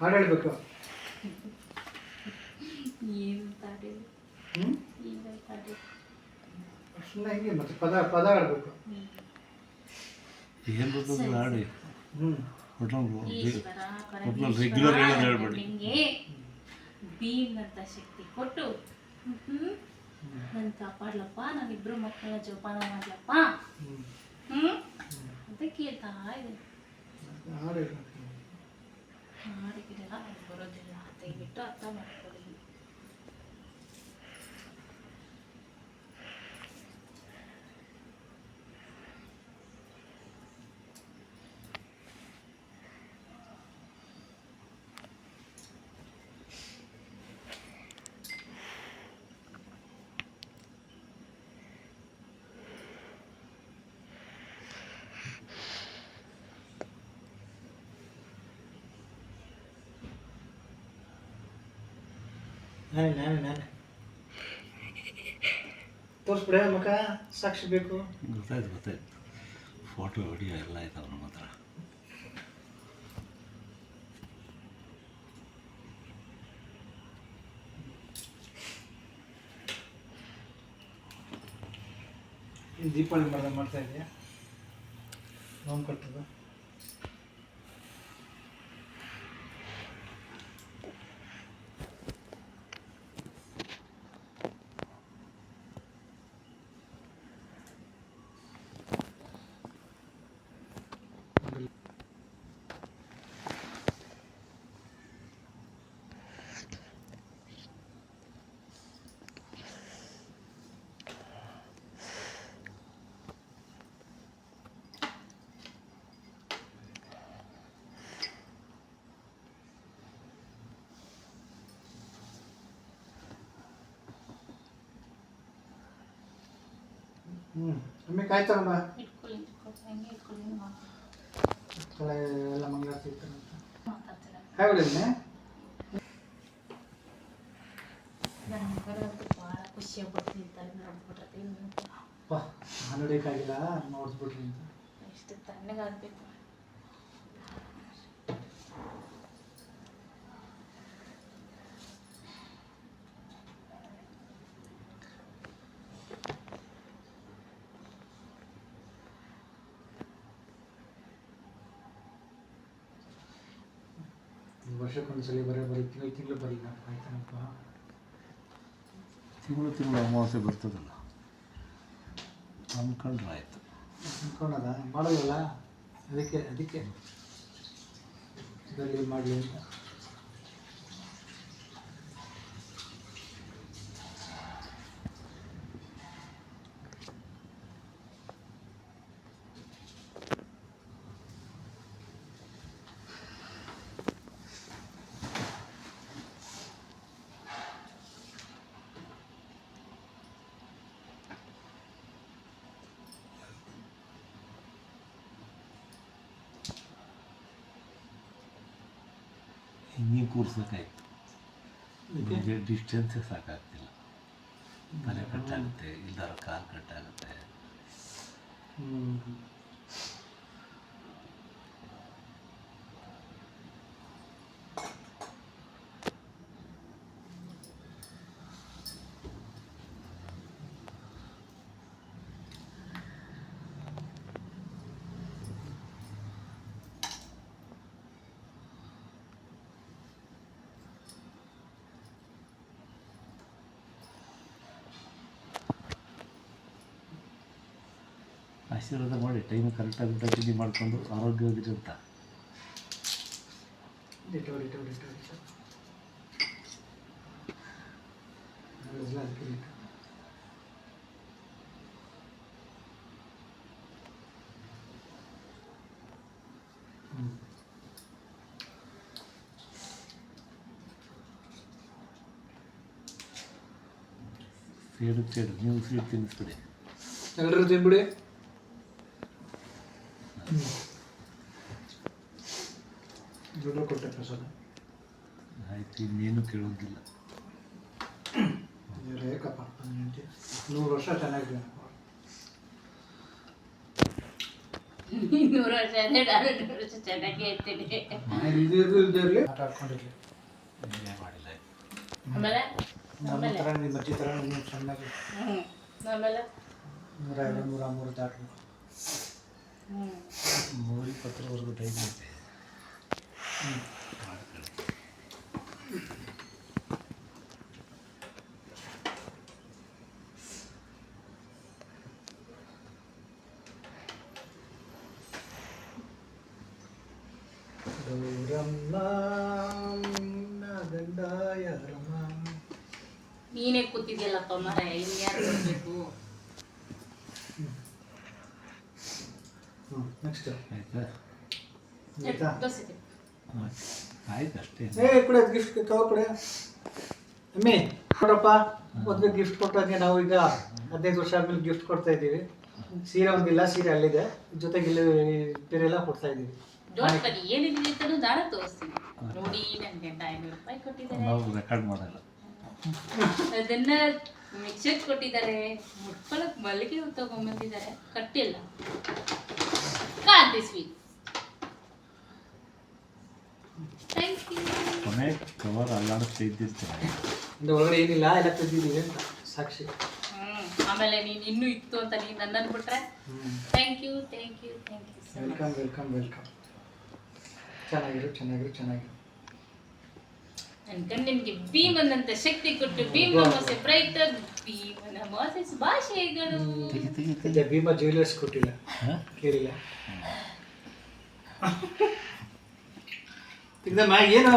ಹಾಡು ಹೇಳ್ಬೇಕು. ಸುಮ್ಮನೆ ಹಿಂಗೆ ಮತ್ತೆ ಪದ ಆಡಬೇಕು. ಏನು ಬರ್ತದೆ ಹಾಡಿ ರೆಗ್ಯುಲರ್ ಹೇಳೋದು ಹೇಳ್ಬೇಡಿ. ಭೀಮ್ನಂತ ಶಕ್ತಿ ಕೊಟ್ಟು ನನ್ನ ಕಾಪಾಡ್ಲಪ್ಪ, ನಾನಿಬ್ರು ಮಕ್ಕಳನ್ನ ಜೋಪಾನ ಮಾಡ್ಲಪ್ಪ ಅಂತ ಕೇಳ್ತಾ ಇದೆ. ಹಾಡಿಗೆಲ್ಲ ಬರೋದಿಲ್ಲ, ದಯವಿಟ್ಟು ಅರ್ಥ ಮಾಡ್ಕೊಳ್ಳಿ. ನಾನೇ ತೋರಿಸ್ಬಿಡ ಮಕ್ಕ, ಸಾಕ್ಷಿ ಬೇಕು. ಗೊತ್ತಾಯ್ತು ಫೋಟೋ ವಿಡಿಯೋ ಎಲ್ಲ ಆಯ್ತವ ನಮ್ಮ ಹತ್ರ. ದೀಪಾವಳಿ ಮಾಡ್ತಾ ಇದೆಯಾ? ನೋವು ಕಟ್ಟದ ಅಮ್ಮಿ ಕಾಯ್ತಾರ ಎಲ್ಲ ಮಂಗಳಾರತಿ ಕಾಯಿಬಿಡಿದ್ನೆ. ಭಾಳ ಖುಷಿಯಾಗ್ಬಿಡ್ತೀನಿ ನೋಡ್ಬಿಟ್ರೆ ನೋಡೋಕ್ಕಾಗಿಲ್ಲ, ನೋಡಿಸ್ಬಿಟ್ರಿ ಅಂತ. ಎಷ್ಟು ತಣ್ಣಗಾಗಬೇಕು. ವರ್ಷಕ್ಕೊಂದ್ಸಲಿ ಬರೀ ತಿಂಗಳು ಬರಲಿಲ್ಲ ಆಯ್ತಾನಪ್ಪ. ತಿಂಗಳು ಅಮಾವಾಸ್ಯೆ ಬರ್ತದಲ್ಲ, ಅಂದ್ಕೊಂಡ್ರೆ ಆಯಿತು. ಅಂದ್ಕೊಂಡದ ಮಾಡಲ್ಲ, ಅದಕ್ಕೆ ಇದರಲ್ಲಿ ಮಾಡಲಿ ಅಂತ. ಹಿಂಗೆ ಕೂರ್ಸೋಕ್ಕಾಯ್ತು, ಡಿಸ್ಟೆನ್ಸೇ ಸಾಕಾಗ್ತಿಲ್ಲ. ತಲೆ ಕಟ್ಟಾಗುತ್ತೆ, ಇಲ್ದಾರ ಕಾಲು ಕಟ್ಟಾಗುತ್ತೆ. ಆಶೀರ್ವಾದ ಮಾಡಿ ಟೈಮಿಗೆ ಕರೆಕ್ಟಾಗಿ ಊಟ ತಿಂಡಿ ಮಾಡಿಕೊಂಡು ಆರೋಗ್ಯವಾಗಿರಿ ಅಂತ. ಸೇಡು ನೀವು ಸ್ವೀಟ್ ತಿನ್ನಿಸ್ಬಿಡಿ, ಎಲ್ಲರೂ ತಿನ್ಬಿಡಿ. ದುಡ್ಡು ಕೊಟ್ಟೆ ಪ್ರಸಾದ ಆಯ್ತು, ಇನ್ನೇನು ಕೇಳೋದಿಲ್ಲ. ಅಂತೆ 100 ವರ್ಷ ಚೆನ್ನಾಗಿದೆ. 100 ವರ್ಷ ಅಂದ್ರೆ ನಾನು 100 ವರ್ಷ ಚೆನ್ನಾಗಿ ಇರ್ತೀನಿ. ಇದಿರಲಿ ಆಟ ಆಡ್ಕೊಂಡಿರ್ಲಿ. ಏನೇ ಮಾಡಿಲ್ಲ. ಆಮೇಲೆ ನಮ್ಮ ಥರ ನಿಮ್ಮ ಅಜ್ಜಿ ಥರ ನೀವು ಚೆನ್ನಾಗಿ ಆಮೇಲೆ 150 130 ದಾಟಬೇಕು. 120ವರೆಗೂ ಟೈಮ್ ಐತೆ. ಗೌರಮ್ಮ ಗಂಡ ಯಾರಮ್ಮ. ನೀನೇ ಕೂತಿದ್ಯಲ್ಲಪ್ಪ ಮರ, ಇನ್ಯಾರು ಬರ್ಬೇಕು? ನೆಕ್ಸ್ಟ್ ಆಯ್ತಾ? ಆಯ್ತಾ? ದೋಸೆ ತಿನ್ನು. ಆಯ್ತು ಅಷ್ಟೇ. ಕೊಡ ಗಿಫ್ಟ್ ಕವರ್ ಕೊಡ. ಅಮ್ಮಿ ನೋಡಪ್ಪ, ಒಂದು ಗಿಫ್ಟ್ ಕೊಟ್ಟಾಗೆ ನಾವು ಈಗ 15 ವರ್ಷ ಆದ್ಮೇಲೆ ಗಿಫ್ಟ್ ಕೊಡ್ತಾ ಇದ್ದೀವಿ. ಸೀರೆ ಒಂದಿಲ್ಲ, ಸೀರೆ ಅಲ್ಲಿದೆ, ಜೊತೆಗೆ ಇಲ್ಲಿ ಬೇರೆ ಎಲ್ಲ ಕೊಡ್ತಾ ಇದ್ದೀವಿ. ಡೋಂಟ್ ವರಿ, ಏನಿದೆ ಅಂತಲೂ ನಾನು ತೋರಿಸ್ತೀನಿ. ನೋಡಿ, ನನಗೆ 500 ರೂಪಾಯಿ ಕೊಟ್ಟಿದ್ದಾರೆ. ನಾವು ರೆಕಾರ್ಡ್ ಮಾಡಲ್ಲ. ಅದನ್ನ ಮಿಕ್ಸರ್ ಕೊಟ್ಟಿದ್ದಾರೆ, ಮುಟ್ಕೊಳಕ್ ಮಲ್ಲಿಗೆ ಹೂ ತಗೊಂಡ್ಬಂದಿದ್ದಾರೆ, ಕಟ್ಟಿಲ್ಲ. ಕಾಂತಿ ಸ್ವೀಟ್. Thank you. ಕೊನೆ ಕವರ್ ಅಲ್ಲಾಡಿಸ್ತಾ ಇದ್ದಿರ್ತೀನಿ. ಒಂದು ಒಳಗಡೆ ಏನಿಲ್ಲ, ಎಲ್ಲ ತೆಗೆದಿದ್ದೀವಿ ಅಂತ ಸಾಕ್ಷಿ. ಆಮೇಲೆ ನೀನು ಇನ್ನೂ ಇತ್ತು ಅಂತ ನೀನು ನನ್ನನ್ನು ಬಿಟ್ರೆ thank you thank you thank you. Welcome welcome welcome. ಚೆನ್ನಾಗಿರು ಚೆನ್ನಾಗಿರು ಚೆನ್ನಾಗಿರು. ಅನ್ಕೊಂಡು ನಿಮ್ಗೆ ಭೀಮನಂತ ಶಕ್ತಿ ಕೊಟ್ಟು ಭೀಮನಮಾಸೆ ಪ್ರಯುಕ್ತ ಭೀಮನಮಾಸೆ ಶುಭಾಶಯಗಳು. ಇದೆ ಭೀಮಾ ಜ್ಯುವೆಲರ್ಸ್ ಕೊಟ್ಟಿಲ್ಲ, ಕೇಳಿಲ್ಲ. ತೆಗ್ದಮ್ಮ ಏನು